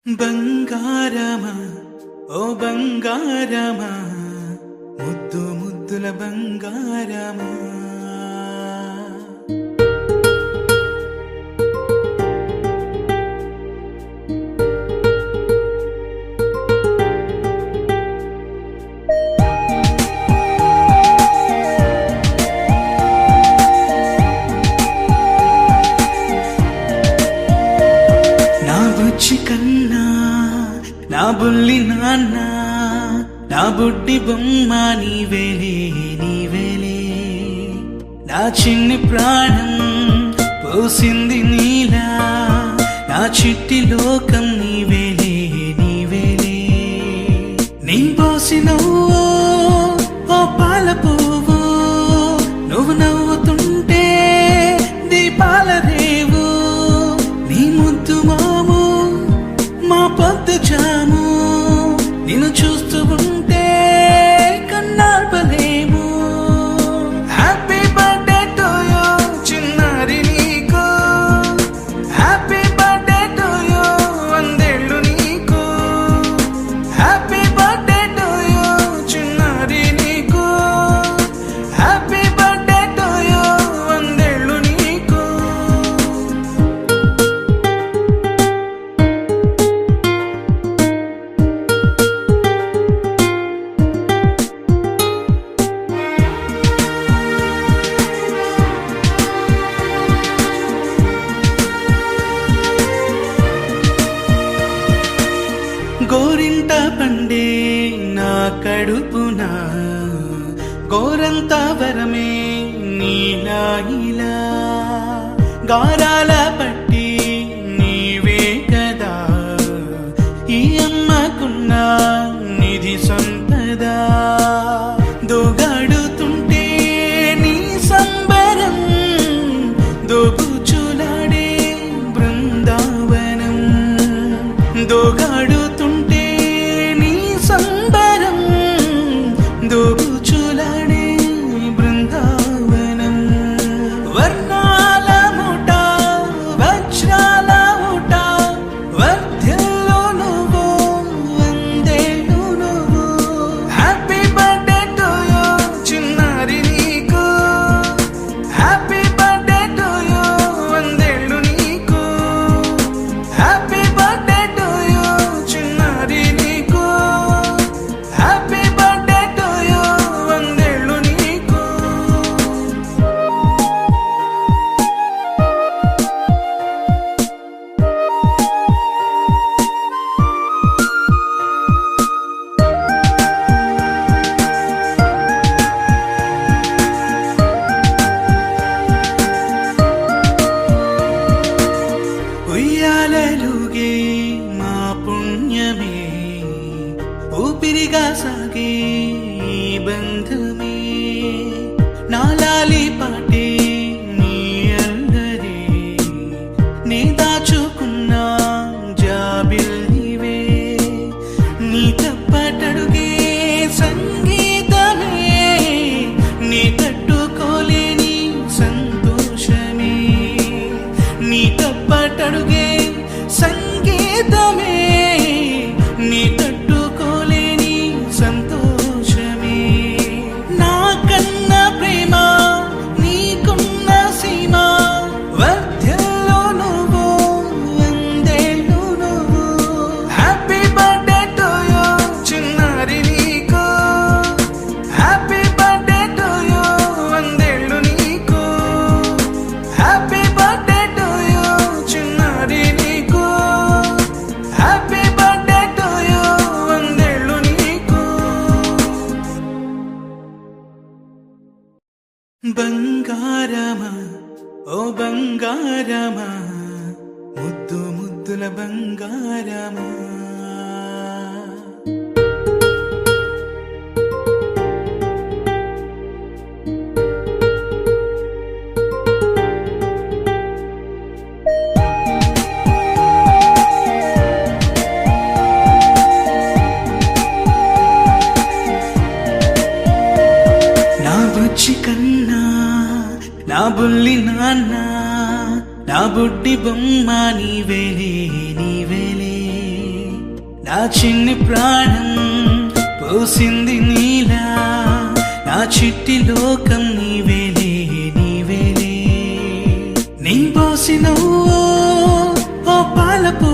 బంగారమా ఓ బంగారమా ముద్దు ముద్దుల బంగారమా నా బుజ్జి కన్నా నా బుల్లి నాన్న నా బుడ్డి బొమ్మ నీవేలే నీవేలే నా చిన్ని ప్రాణం పోసింది నీలా నా చిట్టి లోకం నీవేలే నీవేలే నీ పోసినవో ఓ పాల పువ్వు నువ్వు నవ్వుతుంటే దీపాల రేవు నీ ముద్దు మాము మా పొద్దు జాము నిన్ను చూస్తూ ఉంటే కన్నార్పలేము. హ్యాపీ బర్త్డే టు యూ చిన్నారి నీకు, హ్యాపీ బర్త్డే టు యూ వందేళ్ళు నీకు, హ్యాపీ బర్త్డే టు యూ చిన్నారి నీకు, హ్యాపీ బర్త్డే టు యూ వందేళ్ళు నీకు. గోరింట పండే నా కడుపున గోరంత వరమే నీలా ఇలా గారాల పట్టి నీవే కదా ఈ అమ్మకున్న నిధి సంపద దోగాడుతుంటే నీ సంబరం దోబుచులాడే బృందావనం దోగాడుతుంటే నీ సంబరం దోబుచులాడే బృందావనం వర్ణాల ముఠ వజ్రాల ముఠ వర్ధ్యల్లో నువ్వు వందేళ్ళు నువ్వు హ్యాపీ బర్త్డే టు యూ చిన్నారి నీకు హ్యాపీ బర్త్డే టు యూ వందేళ్ళు నీకు హ్యాపీ బర్త్డే టు యూ చిన్నారి నీకు హ్యాపీ బర్త్డే టు యూ వందేళ్ళు నీకు. ఉయ్యాలలుగే మా పుణ్యమే ఊపిరిగా సాగే ఈ బంధమే నాలాలి పాటే నీ అందరే నే దాచుకున్న జాబిల్లివే నీ తప్పటడుగే సంగీతమే నీ తట్టుకోలేని సంతోషమే నీ తప్పటడుగే సంగీతమే నీ తట్టుకోలేని సంతోషమే నా కన్న ప్రేమ నీకున్న సీమ వర్ధ్యల్లో నువ్వు వందేళ్ళు నువ్వు హ్యాపీ బర్త్డే టు యూ చిన్నారి నీకు హ్యాపీ బర్త్డే టు యూ వందేళ్ళు నీకు హ్యాపీ బర్త్డే టు యూ చిన్నారి నీకు హ్యాపీ బర్త్డే టు యూ వందేళ్ళు నీకు. బంగారమా ఓ బంగారమా ముద్దు ముద్దుల బంగారమా నా బుజ్జి కన్నా నా బుల్లి నాన్న నా బుడ్డి బొమ్మ నీవేలే నీవేలే నా చిన్ని ప్రాణం పోసింది నీలా, నా చిట్టి లోకం నీవేలే నీవేలే. నీ పోసిన ఓ పాలపో